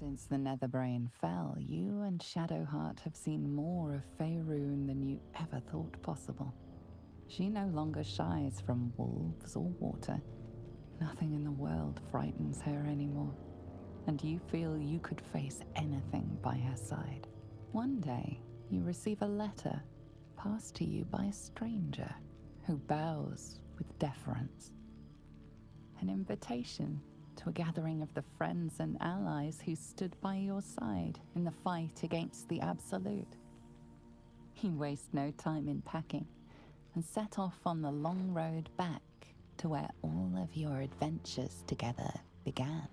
Since the Netherbrain fell, you and Shadowheart have seen more of Faerun than you ever thought possible. She no longer shies from wolves or water. Nothing in the world frightens her anymore, and you feel you could face anything by her side. One day, you receive a letter passed to you by a stranger who bows with deference. An invitation to a gathering of the friends and allies who stood by your side in the fight against the Absolute. You waste no time in packing and set off on the long road back to where all of your adventures together began.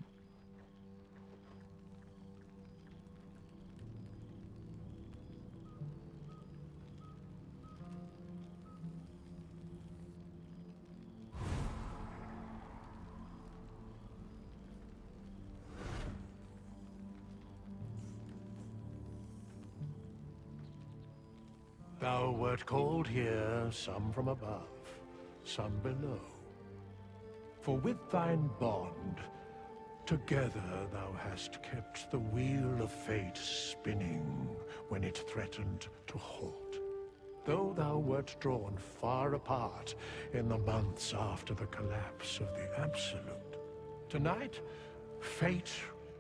Thou wert called here, some from above, some below. For with thine bond, together thou hast kept the wheel of fate spinning when it threatened to halt. Though thou wert drawn far apart in the months after the collapse of the Absolute, tonight, fate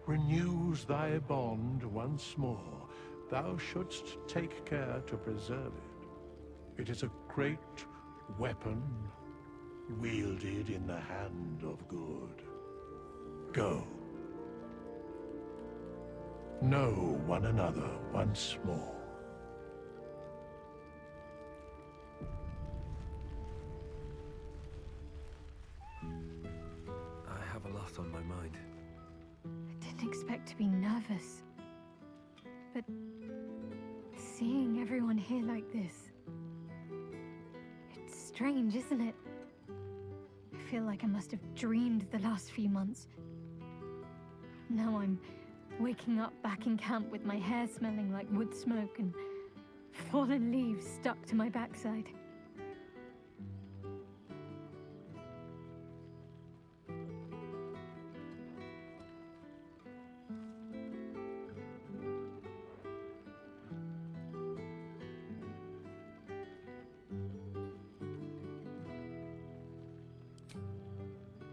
renews thy bond once more. Thou shouldst take care to preserve it. It is a great weapon, wielded in the hand of good. Go. Know one another once more. I have a lot on my mind. I didn't expect to be nervous. But seeing everyone here like this, it's strange, isn't it? I feel like I must have dreamed the last few months. Now I'm waking up back in camp with my hair smelling like wood smoke and fallen leaves stuck to my backside.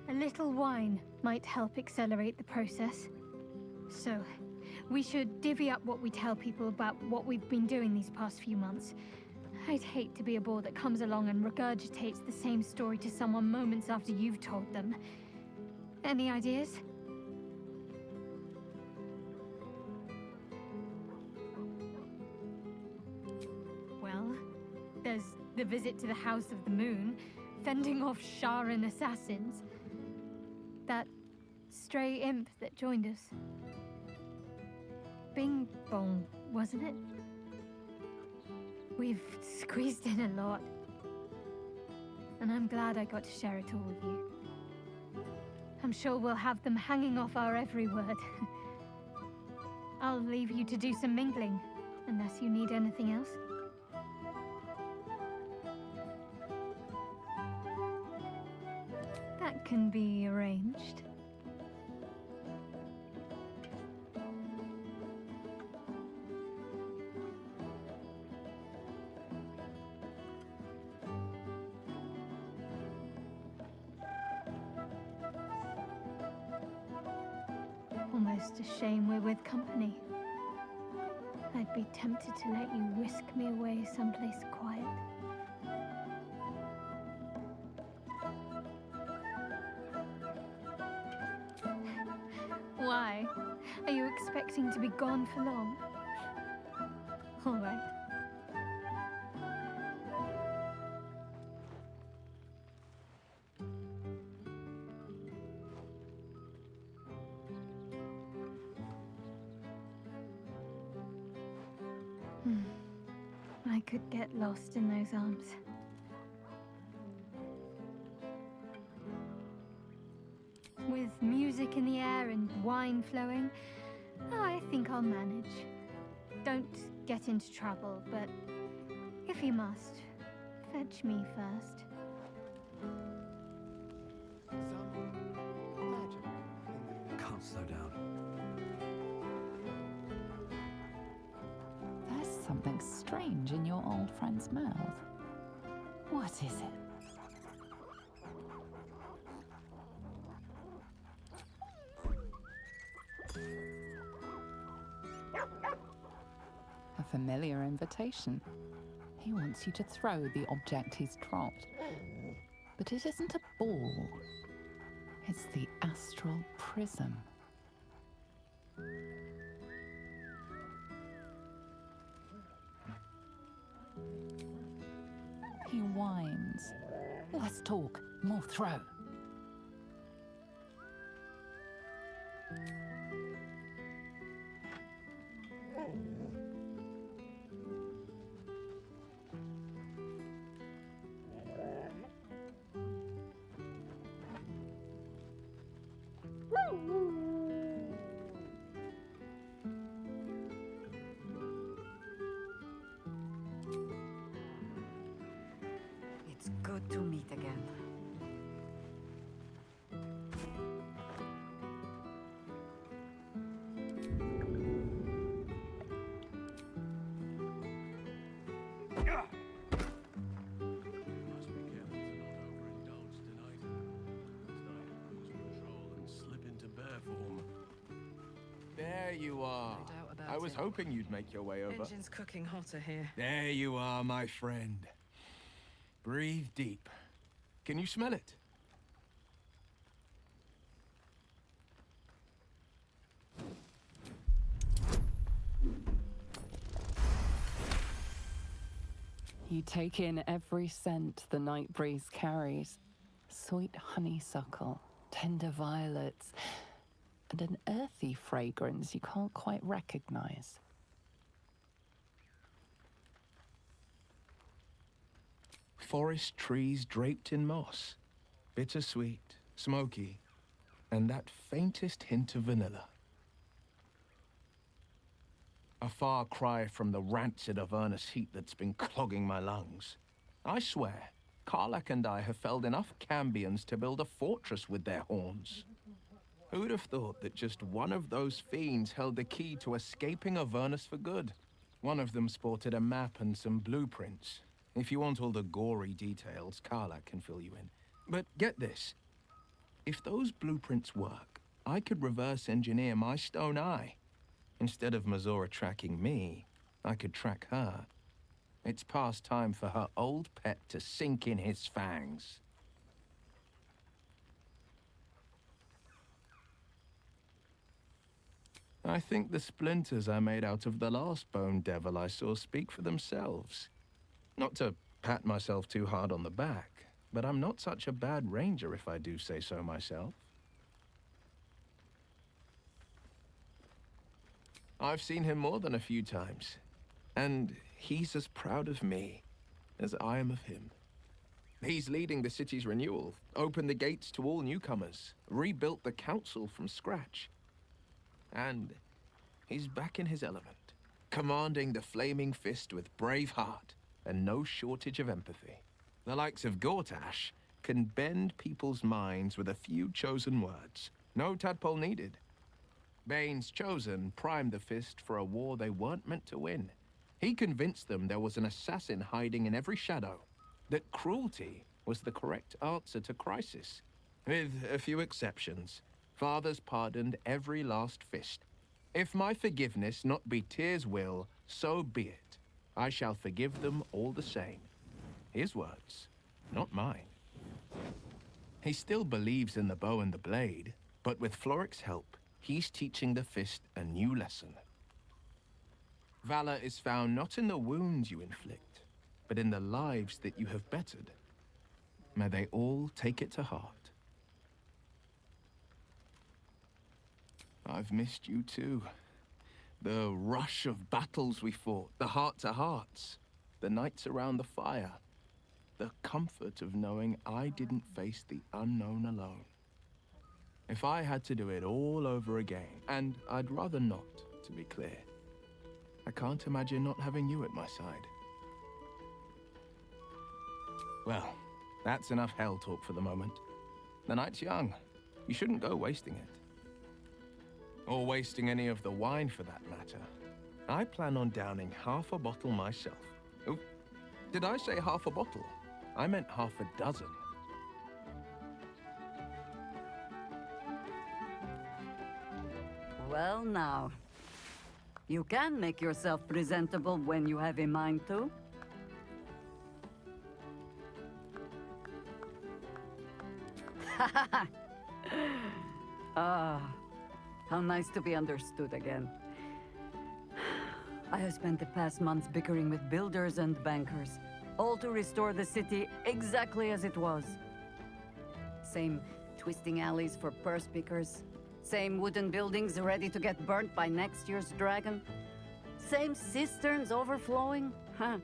A little wine might help accelerate the process. So, we should divvy up what we tell people about what we've been doing these past few months. I'd hate to be a bore that comes along and regurgitates the same story to someone moments after you've told them. Any ideas? Well, there's the visit to the House of the Moon, fending off Sharan assassins. That stray imp that joined us. Bing Bong, wasn't it? We've squeezed in a lot. And I'm glad I got to share it all with you. I'm sure we'll have them hanging off our every word. I'll leave you to do some mingling, unless you need anything else. That can be arranged. Almost a shame we're with company. I'd be tempted to let you whisk me away someplace quiet. Why? Are you expecting to be gone for long? All right. I could get lost in those arms. With music in the air and wine flowing, I think I'll manage. Don't get into trouble, but if you must, fetch me first. Can't slow down. something strange in your old friend's mouth. What is it? A familiar invitation. He wants you to throw the object he's dropped. But it isn't a ball. It's the astral prism. He whines. Less talk, more throw. It's good to meet again. Must be careful to not overindulge tonight. Last night I lose control and slip into bear form. There you are. No doubt about I was it. hoping you'd make your way over. Engine's cooking hotter here. There you are, my friend. Breathe deep. Can you smell it? You take in every scent the night breeze carries. Sweet honeysuckle, tender violets, and an earthy fragrance you can't quite recognize. Forest trees draped in moss. Bittersweet, smoky, and that faintest hint of vanilla. A far cry from the rancid Avernus heat that's been clogging my lungs. I swear, Karlach and I have felled enough Cambions to build a fortress with their horns. Who'd have thought that just one of those fiends held the key to escaping Avernus for good? One of them sported a map and some blueprints. If you want all the gory details, Karlach can fill you in. But get this. If those blueprints work, I could reverse engineer my stone eye. Instead of Mazora tracking me, I could track her. It's past time for her old pet to sink in his fangs. I think the splinters I made out of the last bone devil I saw speak for themselves. Not to pat myself too hard on the back, but I'm not such a bad ranger if I do say so myself. I've seen him more than a few times, and he's as proud of me as I am of him. He's leading the city's renewal, opened the gates to all newcomers, rebuilt the council from scratch. And he's back in his element, commanding the Flaming Fist with brave heart and no shortage of empathy. The likes of Gortash can bend people's minds with a few chosen words. No tadpole needed. Bane's Chosen primed the Fist for a war they weren't meant to win. He convinced them there was an assassin hiding in every shadow, that cruelty was the correct answer to crisis. With a few exceptions, fathers pardoned every last Fist. If my forgiveness not be Tyr's will, so be it. I shall forgive them all the same. His words, not mine. He still believes in the bow and the blade, but with Floric's help, he's teaching the Fist a new lesson. Valor is found not in the wounds you inflict, but in the lives that you have bettered. May they all take it to heart. I've missed you too. The rush of battles we fought, the heart-to-hearts, the nights around the fire, the comfort of knowing I didn't face the unknown alone. If I had to do it all over again, and I'd rather not, to be clear, I can't imagine not having you at my side. Well, that's enough hell talk for the moment. The night's young. You shouldn't go wasting it. Or wasting any of the wine, for that matter. I plan on downing half a bottle myself. Oh, did I say half a bottle? I meant half a dozen. Well, now. You can make yourself presentable when you have a mind to. Ah, how nice to be understood again. I have spent the past months bickering with builders and bankers, all to restore the city exactly as it was. Same twisting alleys for purse pickers, same wooden buildings ready to get burnt by next year's dragon, same cisterns overflowing, huh?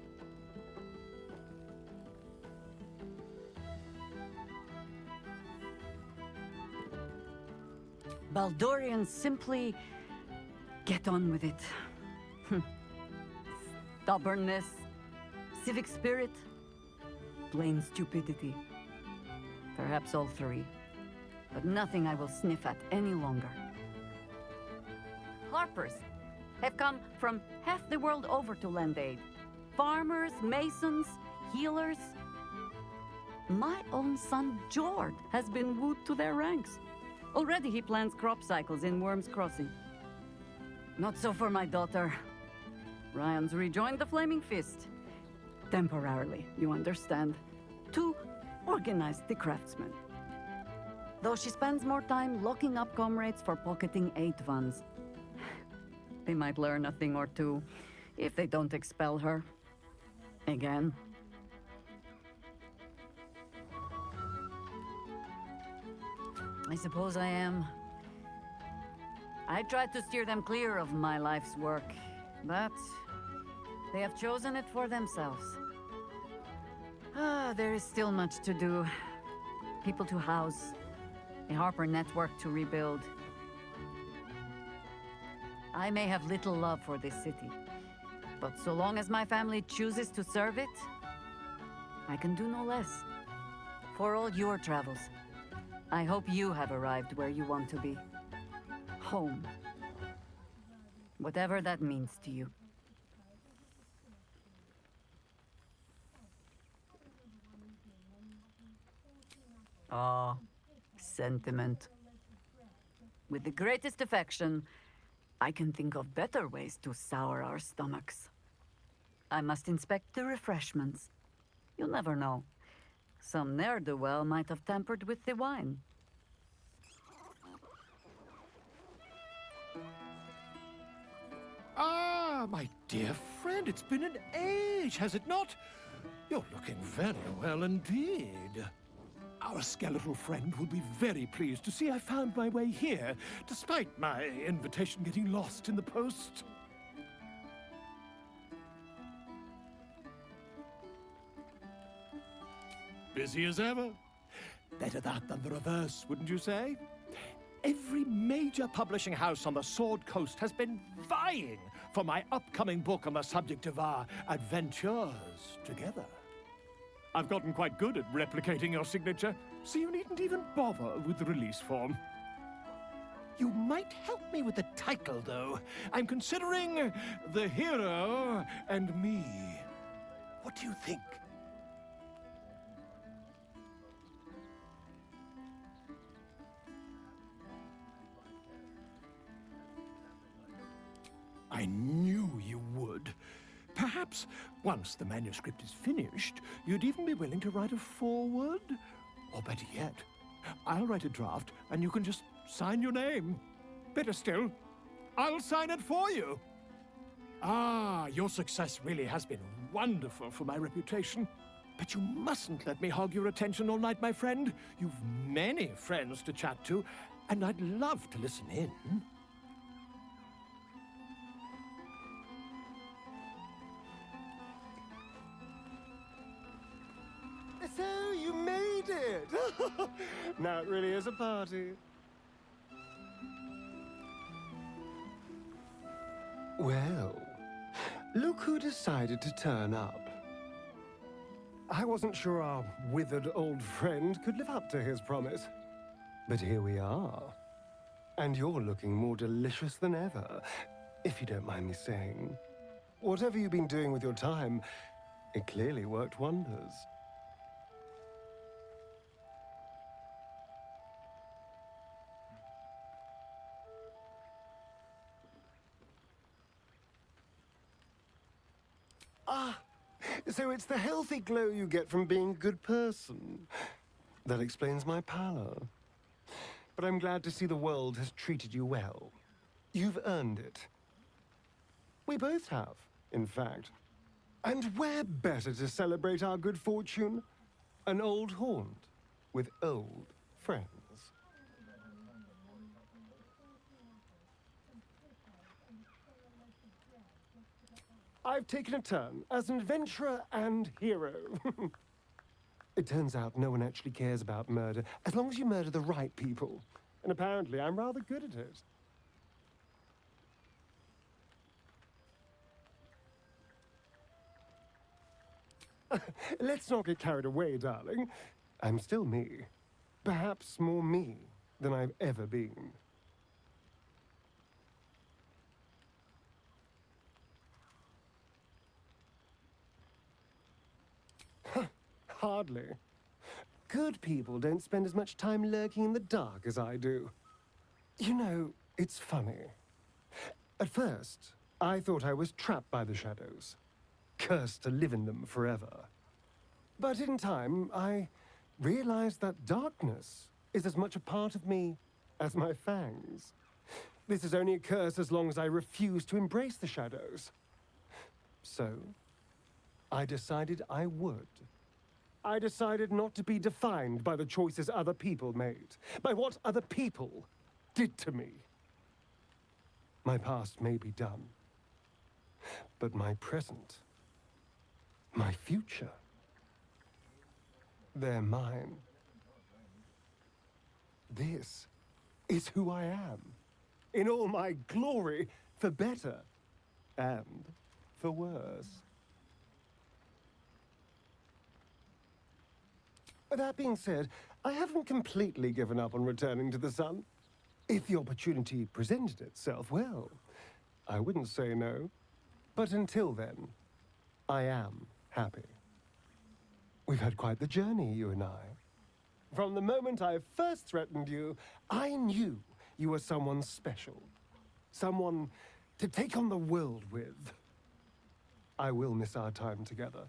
Baldurians simply get on with it. Stubbornness, civic spirit, plain stupidity. Perhaps all three, but nothing I will sniff at any longer. Harpers have come from half the world over to lend aid. Farmers, masons, healers. My own son, Jord, has been wooed to their ranks. Already he plans crop cycles in Worm's Crossing. Not so for my daughter. Ryan's rejoined the Flaming Fist. Temporarily, you understand. To organize the craftsmen. Though she spends more time locking up comrades for pocketing aid funds. They might learn a thing or two, if they don't expel her. Again. I suppose I am. I tried to steer them clear of my life's work, but they have chosen it for themselves. There is still much to do. People to house, a Harper network to rebuild. I may have little love for this city, but so long as my family chooses to serve it, I can do no less. For all your travels, I hope you have arrived where you want to be. Home. Whatever that means to you. Ah, sentiment. With the greatest affection, I can think of better ways to sour our stomachs. I must inspect the refreshments. You'll never know. Some ne'er-do-well might have tampered with the wine. Ah, my dear friend, it's been an age, has it not? You're looking very well indeed. Our skeletal friend will be very pleased to see I found my way here, despite my invitation getting lost in the post. Busy as ever. Better that than the reverse, wouldn't you say? Every major publishing house on the Sword Coast has been vying for my upcoming book on the subject of our adventures together. I've gotten quite good at replicating your signature, so you needn't even bother with the release form. You might help me with the title, though. I'm considering The Hero and Me. What do you think? I knew you would. Perhaps, once the manuscript is finished, you'd even be willing to write a foreword? Or better yet, I'll write a draft and you can just sign your name. Better still, I'll sign it for you. Ah, your success really has been wonderful for my reputation. But you mustn't let me hog your attention all night, my friend. You've many friends to chat to, and I'd love to listen in. So you made it! Now it really is a party. Well, look who decided to turn up. I wasn't sure our withered old friend could live up to his promise. But here we are. And you're looking more delicious than ever. if you don't mind me saying. Whatever you've been doing with your time, it clearly worked wonders. Ah, so it's the healthy glow you get from being a good person. That explains my pallor. But I'm glad to see the world has treated you well. You've earned it. We both have, in fact. And where better to celebrate our good fortune? An old haunt with old friends. I've taken a turn as an adventurer and hero. It turns out no one actually cares about murder as long as you murder the right people. And apparently I'm rather good at it. Let's not get carried away, darling. I'm still me. Perhaps more me than I've ever been. Hardly. Good people don't spend as much time lurking in the dark as I do. You know, it's funny. At first, I thought I was trapped by the shadows, cursed to live in them forever. But in time, I realized that darkness is as much a part of me as my fangs. This is only a curse as long as I refuse to embrace the shadows. So, I decided I would. I decided not to be defined by the choices other people made, by what other people did to me. My past may be done, but my present, my future, they're mine. This is who I am, in all my glory, for better and for worse. That being said, I haven't completely given up on returning to the sun. If the opportunity presented itself, well, I wouldn't say no. But until then, I am happy. We've had quite the journey, you and I. From the moment I first threatened you, I knew you were someone special. Someone to take on the world with. I will miss our time together.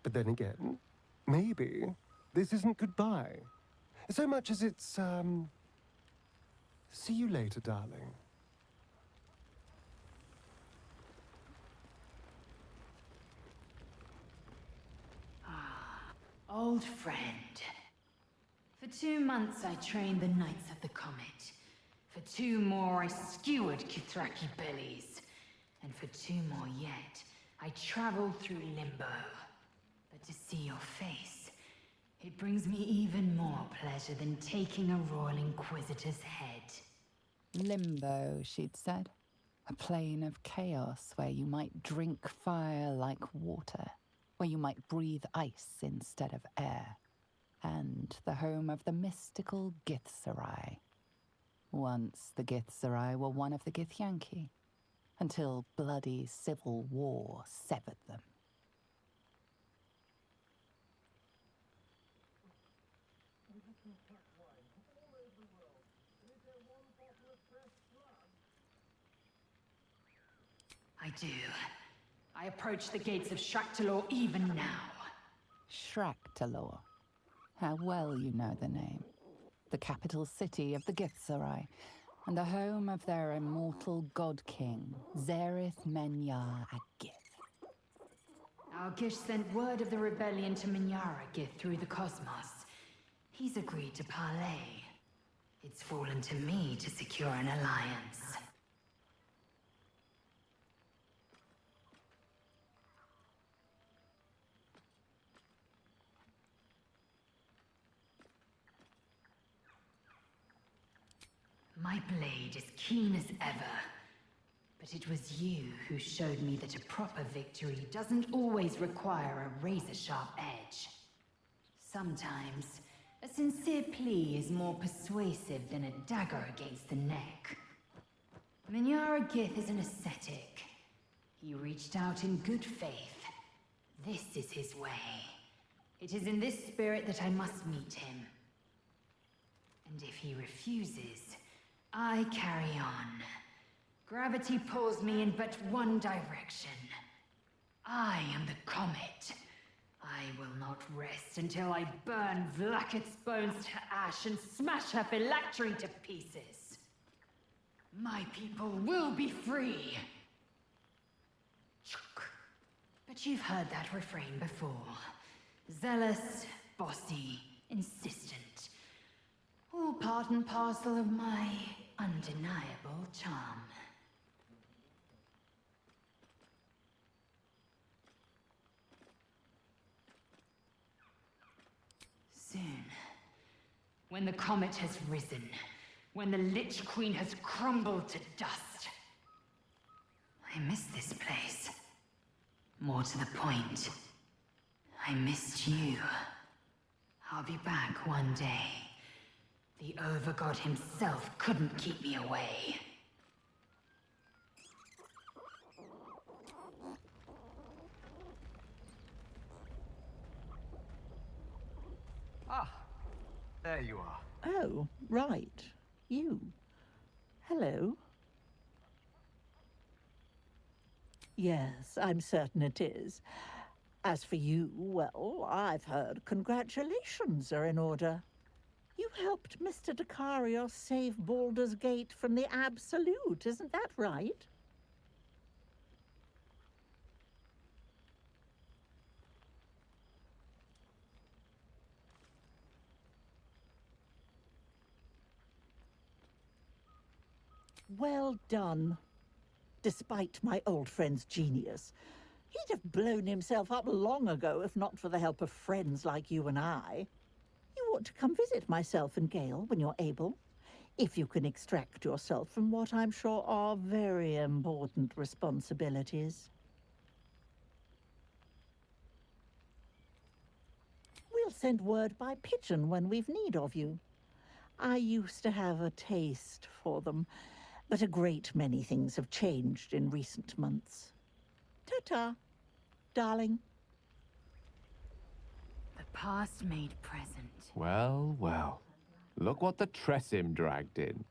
But then again, maybe this isn't goodbye. So much as it's, see you later, darling. Old friend. For 2 months I trained the Knights of the Comet. For 2 more I skewered Kithraki bellies. And for 2 more yet, I traveled through Limbo. But to see your face, it brings me even more pleasure than taking a Royal Inquisitor's head. Limbo, she'd said. A plane of chaos where you might drink fire like water, where you might breathe ice instead of air, and the home of the mystical Githzerai. Once the Githzerai were one of the Githyanki, until bloody civil war severed them. I do. I approach the gates of Shraktalor even now. Shraktalor. How well you know the name. The capital city of the Githzerai, and the home of their immortal god king, Zerith Menyar Agith. Our Gish sent word of the rebellion to Minyara Gith through the cosmos. He's agreed to parley. It's fallen to me to secure an alliance. My blade is keen as ever. But it was you who showed me that a proper victory doesn't always require a razor-sharp edge. Sometimes, a sincere plea is more persuasive than a dagger against the neck. Minyara Gith is an ascetic. He reached out in good faith. This is his way. It is in this spirit that I must meet him. And if he refuses, I carry on. Gravity pulls me in but one direction. I am the comet. I will not rest until I burn Vlaakith's bones to ash and smash her phylactery to pieces. My people will be free. But you've heard that refrain before. Zealous, bossy, insistent. All part and parcel of my undeniable charm. Soon, when the comet has risen, when the Lich Queen has crumbled to dust, I miss this place. More to the point, I missed you. I'll be back one day. The Overgod himself couldn't keep me away. Ah, there you are. Oh, right. You. Hello. Yes, I'm certain it is. As for you, well, I've heard congratulations are in order. You helped Mr. Dakarios save Baldur's Gate from the Absolute, isn't that right? Well done. Despite my old friend's genius, he'd have blown himself up long ago if not for the help of friends like you and I. You ought to come visit myself and Gale when you're able, if you can extract yourself from what I'm sure are very important responsibilities. We'll send word by pigeon when we've need of you. I used to have a taste for them, but a great many things have changed in recent months. Ta-ta, darling. The past made present. Well, well. Look what the Tressim dragged in.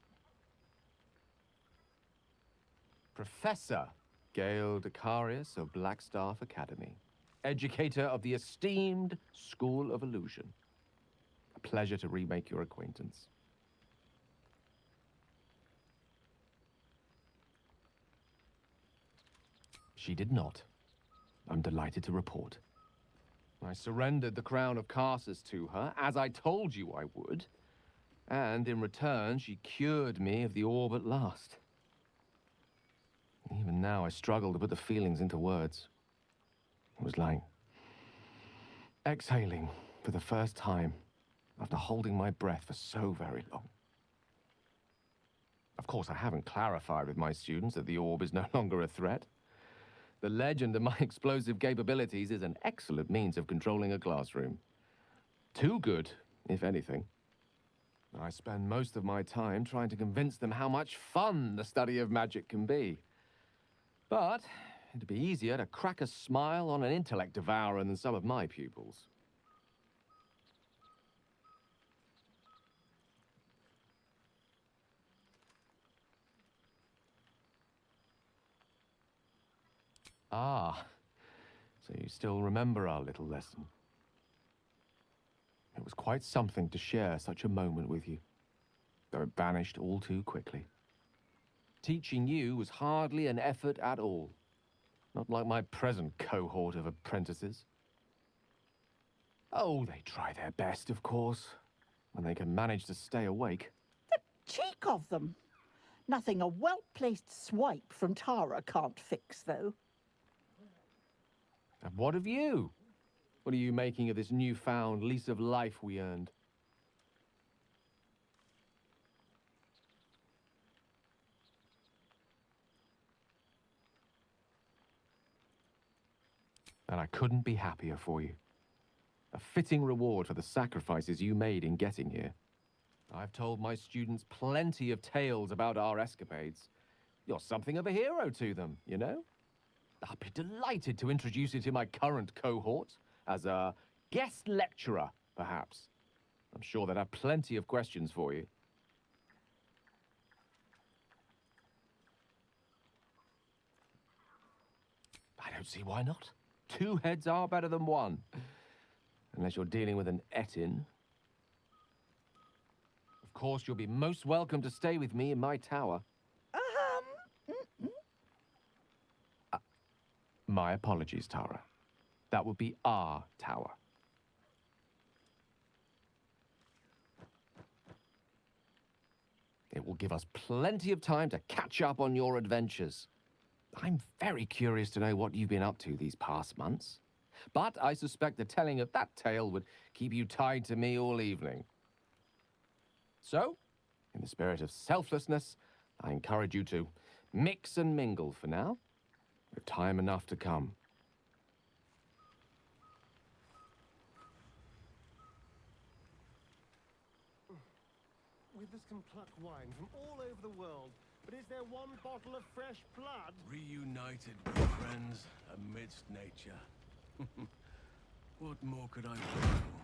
Professor Gale Dakarios of Blackstaff Academy. Educator of the esteemed School of Illusion. A pleasure to remake your acquaintance. She did not. I'm delighted to report. I surrendered the crown of Karsus to her, as I told you I would. And in return, she cured me of the orb at last. Even now, I struggle to put the feelings into words. It was like exhaling for the first time after holding my breath for so very long. Of course, I haven't clarified with my students that the orb is no longer a threat. The legend of my explosive capabilities is an excellent means of controlling a classroom. Too good, if anything. I spend most of my time trying to convince them how much fun the study of magic can be. But it'd be easier to crack a smile on an intellect devourer than some of my pupils. Ah, so you still remember our little lesson. It was quite something to share such a moment with you, though it vanished all too quickly. Teaching you was hardly an effort at all, not like my present cohort of apprentices. Oh, they try their best, of course, when they can manage to stay awake. The cheek of them! Nothing a well-placed swipe from Tara can't fix, though. And what of you? What are you making of this newfound lease of life we earned? And I couldn't be happier for you. A fitting reward for the sacrifices you made in getting here. I've told my students plenty of tales about our escapades, You're something of a hero to them, you know? I'll be delighted to introduce you to my current cohort as a guest lecturer, perhaps. I'm sure they'd have plenty of questions for you. I don't see why not. 2 heads are better than 1. Unless you're dealing with an Etin. Of course, you'll be most welcome to stay with me in my tower. My apologies, Tara. That would be our tower. It will give us plenty of time to catch up on your adventures. I'm very curious to know what you've been up to these past months. But I suspect the telling of that tale would keep you tied to me all evening. So, in the spirit of selflessness, I encourage you to mix and mingle for now, with time enough to come. Withers can pluck wine from all over the world, but is there one bottle of fresh blood? Reunited with friends amidst nature. What more could I wish for?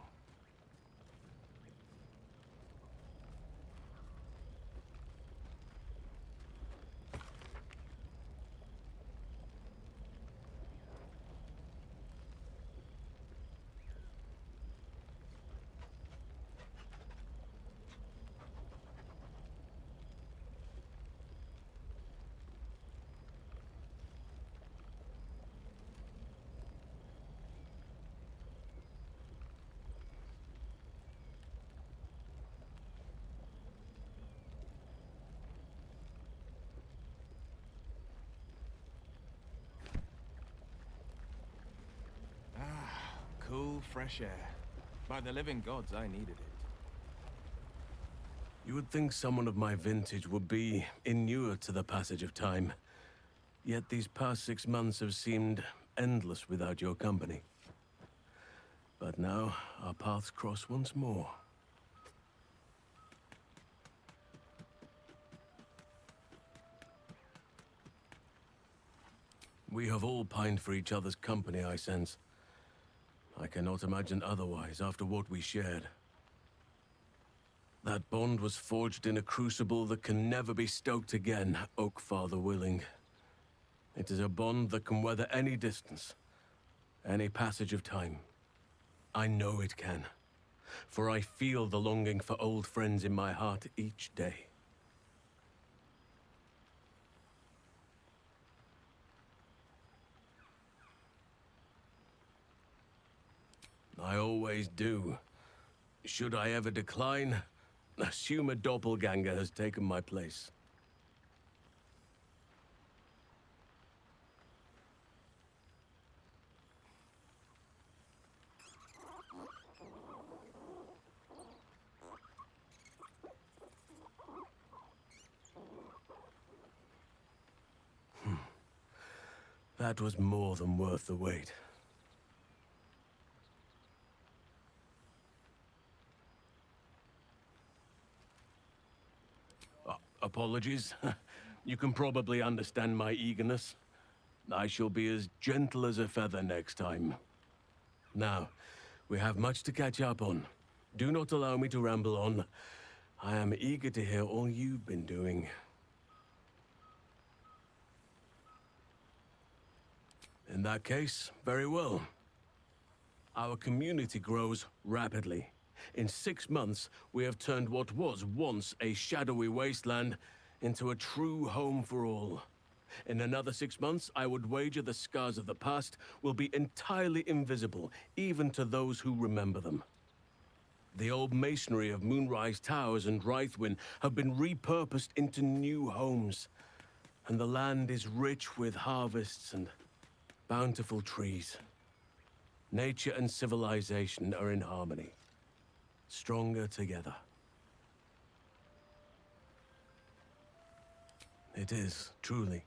Cool, fresh air. By the living gods, I needed it. You would think someone of my vintage would be inured to the passage of time. Yet these past 6 months have seemed endless without your company. But now, our paths cross once more. We have all pined for each other's company, I sense. I cannot imagine otherwise after what we shared. That bond was forged in a crucible that can never be stoked again, Oak Father willing. It is a bond that can weather any distance, any passage of time. I know it can, for I feel the longing for old friends in my heart each day. I always do. Should I ever decline, assume a doppelganger has taken my place. That was more than worth the wait. Apologies. You can probably understand my eagerness. I shall be as gentle as a feather next time. Now, we have much to catch up on. Do not allow me to ramble on. I am eager to hear all you've been doing. In that case, very well. Our community grows rapidly. In 6 months, we have turned what was once a shadowy wasteland into a true home for all. In another 6 months, I would wager the scars of the past will be entirely invisible, even to those who remember them. The old masonry of Moonrise Towers and Rythwin have been repurposed into new homes, and the land is rich with harvests and bountiful trees. Nature and civilization are in harmony. Stronger together. It is, truly.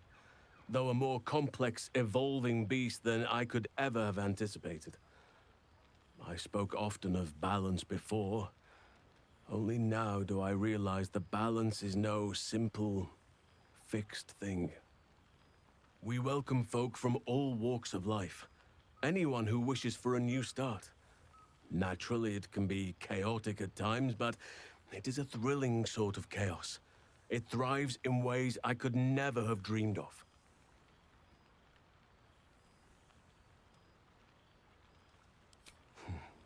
Though a more complex, evolving beast than I could ever have anticipated. I spoke often of balance before. Only now do I realize the balance is no simple fixed thing. We welcome folk from all walks of life. Anyone who wishes for a new start. Naturally, it can be chaotic at times, but it is a thrilling sort of chaos. It thrives in ways I could never have dreamed of.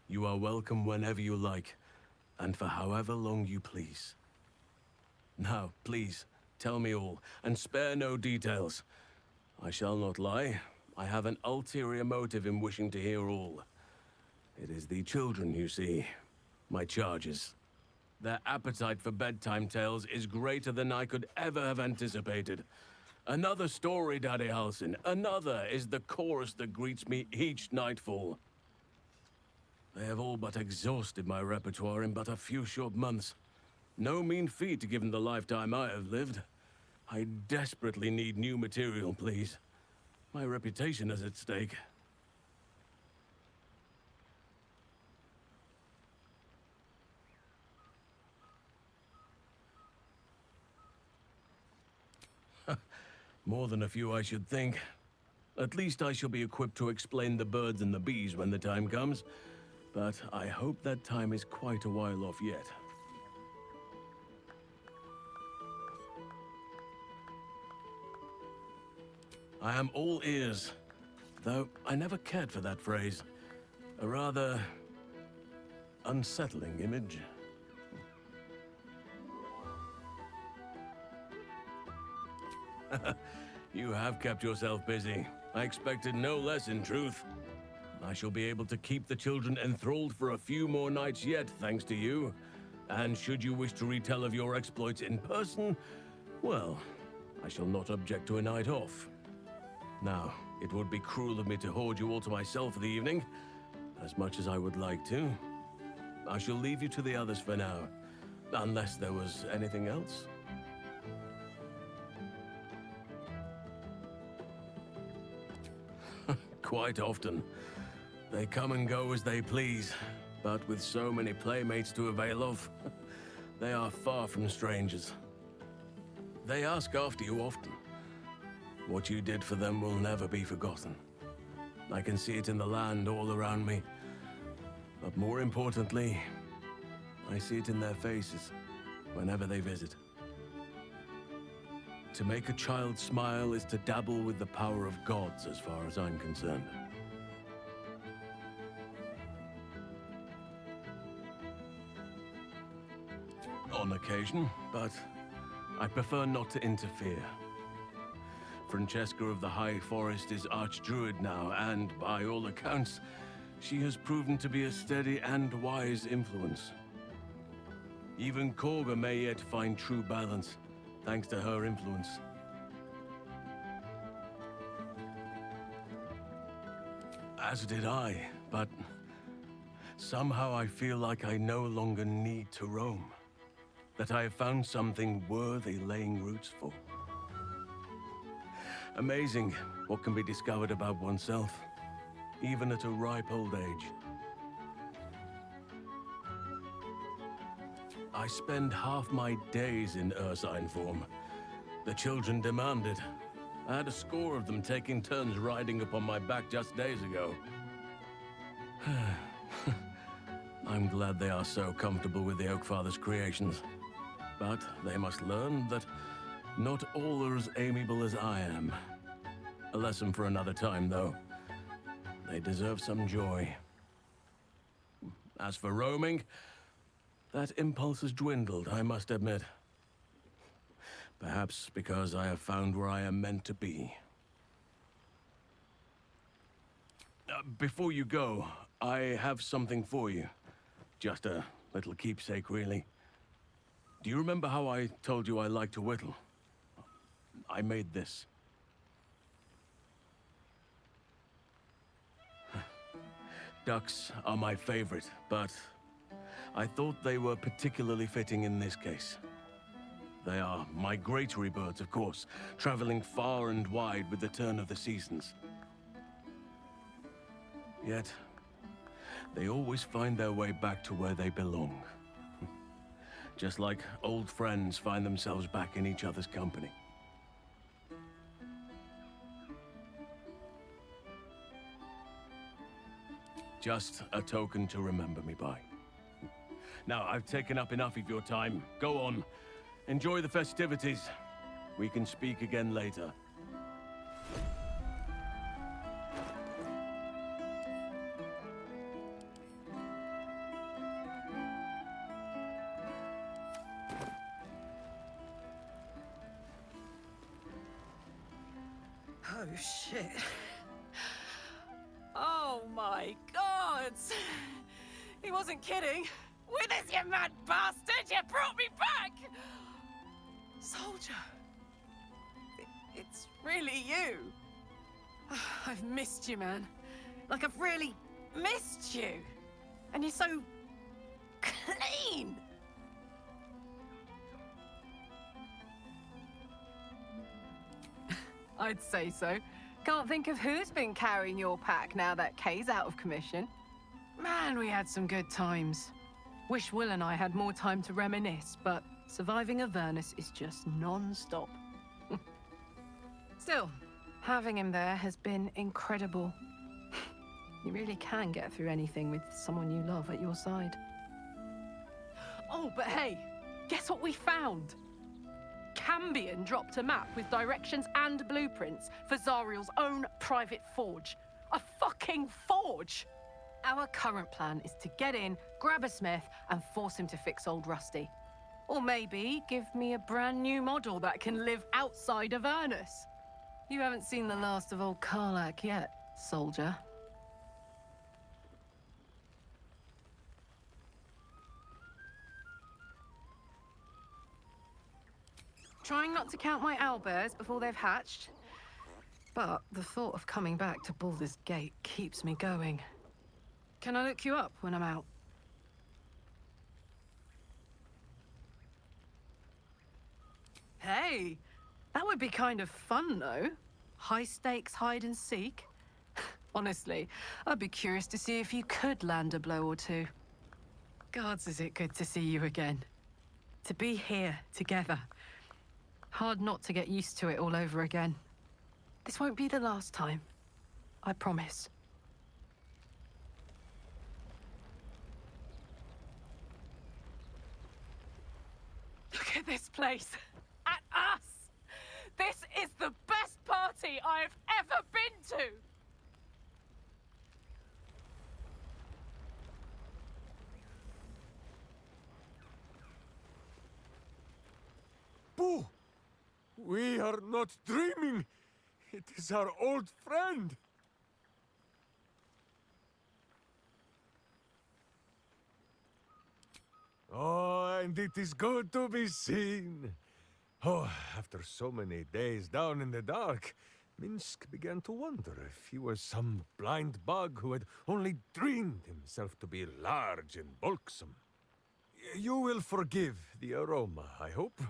You are welcome whenever you like, and for however long you please. Now, please, tell me all, and spare no details. I shall not lie. I have an ulterior motive in wishing to hear all. It is the children, you see. My charges. Their appetite for bedtime tales is greater than I could ever have anticipated. Another story, Daddy Halsin. Another is the chorus that greets me each nightfall. They have all but exhausted my repertoire in but a few short months. No mean feat given the lifetime I have lived. I desperately need new material, please. My reputation is at stake. More than a few, I should think. At least I shall be equipped to explain the birds and the bees when the time comes. But I hope that time is quite a while off yet. I am all ears, though I never cared for that phrase. A rather unsettling image. You have kept yourself busy. I expected no less, in truth. I shall be able to keep the children enthralled for a few more nights yet, thanks to you. And should you wish to retell of your exploits in person, well, I shall not object to a night off. Now, it would be cruel of me to hoard you all to myself for the evening, as much as I would like to. I shall leave you to the others for now, unless there was anything else. Quite often. They come and go as they please, but with so many playmates to avail of, they are far from strangers. They ask after you often. What you did for them will never be forgotten. I can see it in the land all around me. But more importantly, I see it in their faces whenever they visit. To make a child smile is to dabble with the power of gods, as far as I'm concerned. On occasion, but I prefer not to interfere. Francesca of the High Forest is Archdruid now, and by all accounts, she has proven to be a steady and wise influence. Even Korga may yet find true balance, thanks to her influence. As did I, but somehow I feel like I no longer need to roam. That I have found something worthy laying roots for. Amazing what can be discovered about oneself, even at a ripe old age. I spend half my days in ursine form. The children demand it. I had a score of them taking turns riding upon my back just days ago. I'm glad they are so comfortable with the Oakfather's creations. But they must learn that not all are as amiable as I am. A lesson for another time, though. They deserve some joy. As for roaming, that impulse has dwindled, I must admit. Perhaps because I have found where I am meant to be. Before you go, I have something for you. Just a little keepsake, really. Do you remember how I told you I like to whittle? I made this. Ducks are my favorite, but I thought they were particularly fitting in this case. They are migratory birds, of course, traveling far and wide with the turn of the seasons. Yet, they always find their way back to where they belong. Just like old friends find themselves back in each other's company. Just a token to remember me by. Now, I've taken up enough of your time. Go on. Enjoy the festivities. We can speak again later. Oh, shit. Oh, my God! He wasn't kidding. Withers, you mad bastard! You brought me back! Soldier. It's really you. I've missed you, man. Like, I've really missed you. And you're so clean. I'd say so. Can't think of who's been carrying your pack now that Kay's out of commission. Man, we had some good times. Wish Will and I had more time to reminisce, but surviving Avernus is just non-stop. Still, having him there has been incredible. You really can get through anything with someone you love at your side. Oh, but hey, guess what we found? Cambion dropped a map with directions and blueprints for Zariel's own private forge. A fucking forge! Our current plan is to get in, grab a smith, and force him to fix old Rusty. Or maybe give me a brand new model that can live outside of Avernus. You haven't seen the last of old Karlak yet, soldier. Trying not to count my owlbears before they've hatched. But the thought of coming back to Baldur's Gate keeps me going. Can I look you up when I'm out? Hey, that would be kind of fun, though. High-stakes hide and seek. Honestly, I'd be curious to see if you could land a blow or two. Gods, is it good to see you again. To be here, together. Hard not to get used to it all over again. This won't be the last time. I promise. Look at this place. At us! This is the best party I've ever been to! Boo! We are not dreaming! It is our old friend! Oh, and it is good to be seen. Oh, after so many days down in the dark, Minsk began to wonder if he was some blind bug who had only dreamed himself to be large and bulksome. You will forgive the aroma, I hope.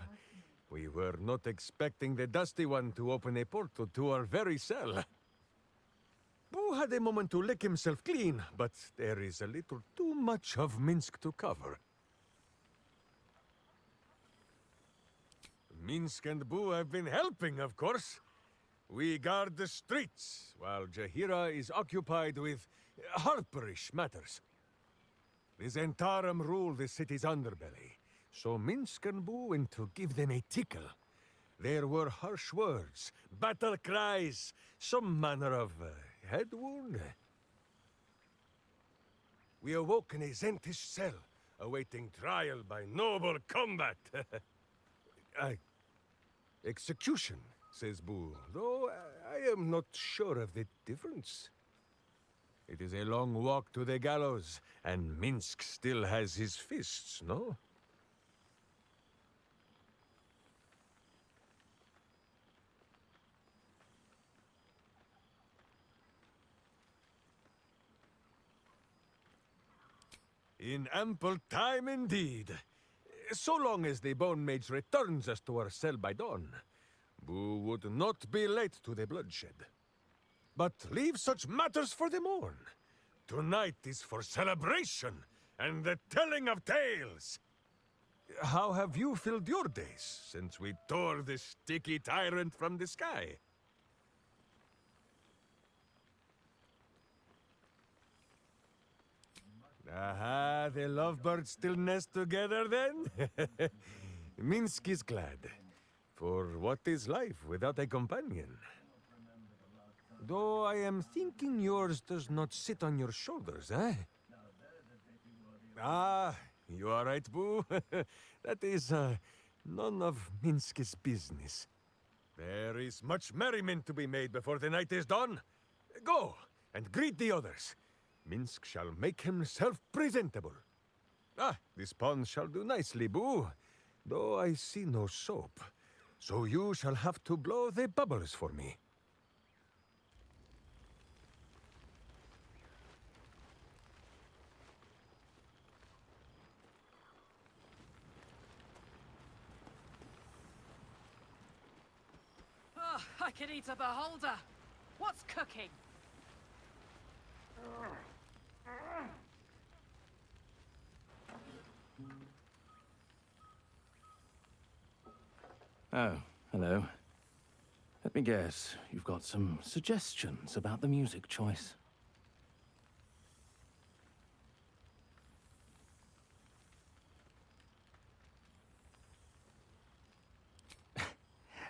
We were not expecting the Dusty One to open a portal to our very cell. Boo had a moment to lick himself clean, but there is a little too much of Minsk to cover. Minsk and Boo have been helping, of course. We guard the streets, while Jaheira is occupied with harperish matters. The Zentarum rule the city's underbelly, so Minsk and Boo went to give them a tickle. There were harsh words, battle cries, some manner of head wound. We awoke in a Zentish cell, awaiting trial by noble combat. Execution, says Boo, though I am not sure of the difference. It is a long walk to the gallows, and Minsk still has his fists, no? In ample time indeed. So long as the Bone Mage returns us to our cell by dawn, Boo would not be late to the bloodshed. But leave such matters for the morn. Tonight is for celebration and the telling of tales. How have you filled your days since we tore the sticky tyrant from the sky? Aha, the lovebirds still nest together then? Minsk is glad. For what is life without a companion? Though I am thinking yours does not sit on your shoulders, eh? Ah, you are right, Boo. That is, none of Minsk's business. There is much merriment to be made before the night is done. Go, and greet the others. Minsk shall make himself presentable. Ah, this pond shall do nicely, Boo. Though I see no soap. So you shall have to blow the bubbles for me. Oh, I could eat a beholder. What's cooking? Oh, hello. Let me guess, you've got some suggestions about the music choice.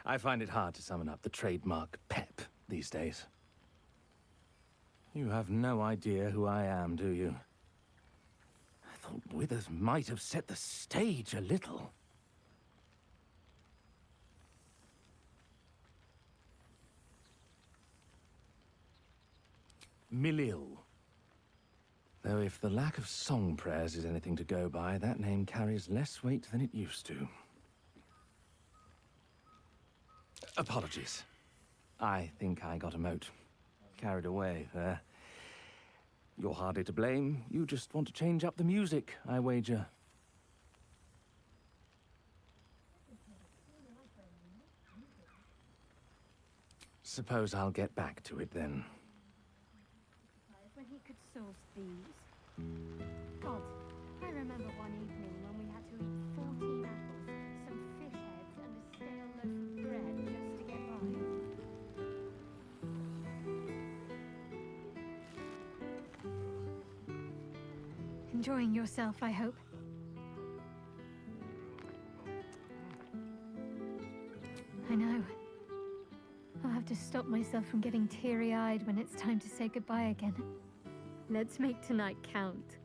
I find it hard to summon up the trademark pep these days. You have no idea who I am, do you? I thought Withers might have set the stage a little. Milil. Though if the lack of song prayers is anything to go by, that name carries less weight than it used to. Apologies. I think I got a mote. Carried away there. You're hardly to blame. You just want to change up the music, I wager. Suppose I'll get back to it then. When he could source these. God, I remember one evening when we had to eat 14 apples, some fish heads, and a stale loaf of bread just to get by. Enjoying yourself, I hope. I know. I'll have to stop myself from getting teary-eyed when it's time to say goodbye again. Let's make tonight count.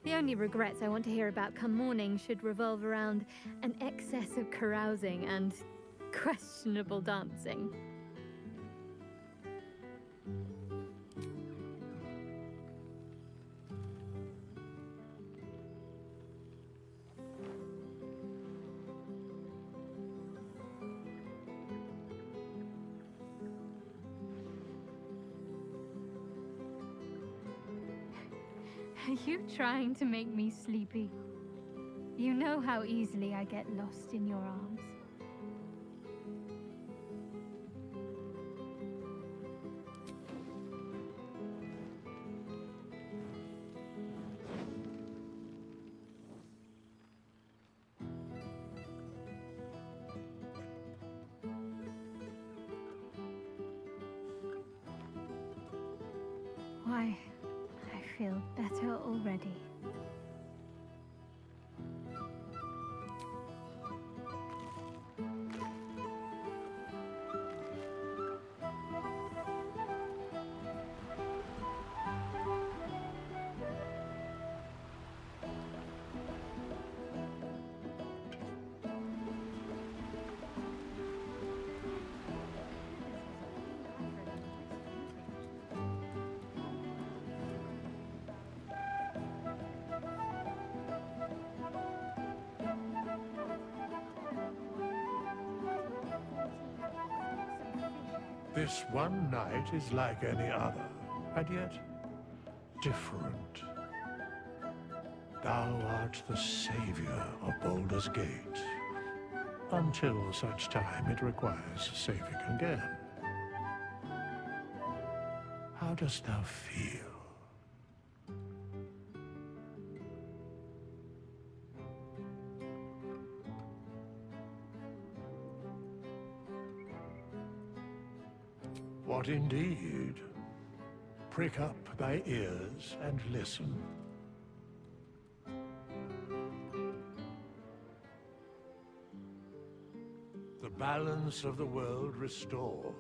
The only regrets I want to hear about come morning should revolve around an excess of carousing and questionable dancing. Are you trying to make me sleepy? You know how easily I get lost in your arms. Why, I feel better already. This one night is like any other, and yet different. Thou art the savior of Baldur's Gate, until such time it requires saving again. How dost thou feel? What indeed? Prick up thy ears and listen. balance of the world restored.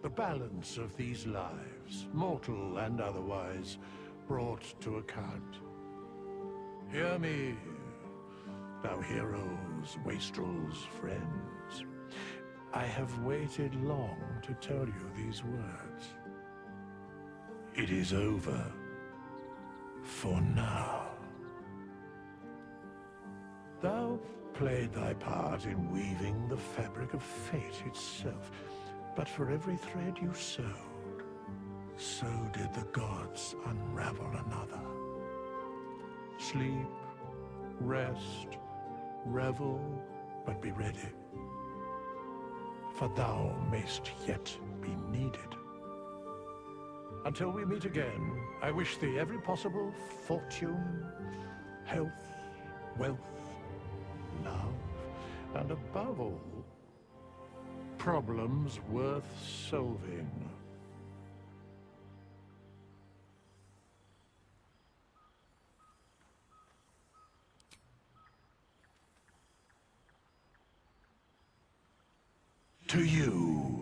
The balance of these lives, mortal and otherwise, brought to account. Hear me, thou heroes, wastrels, friends. I have waited long to tell you these words. It is over. For now. Thou played thy part in weaving the fabric of fate itself, but for every thread you sewed, so did the gods unravel another. Sleep, rest, revel, but be ready, for thou mayst yet be needed. Until we meet again, I wish thee every possible fortune, health, wealth, love, and above all, problems worth solving. To you.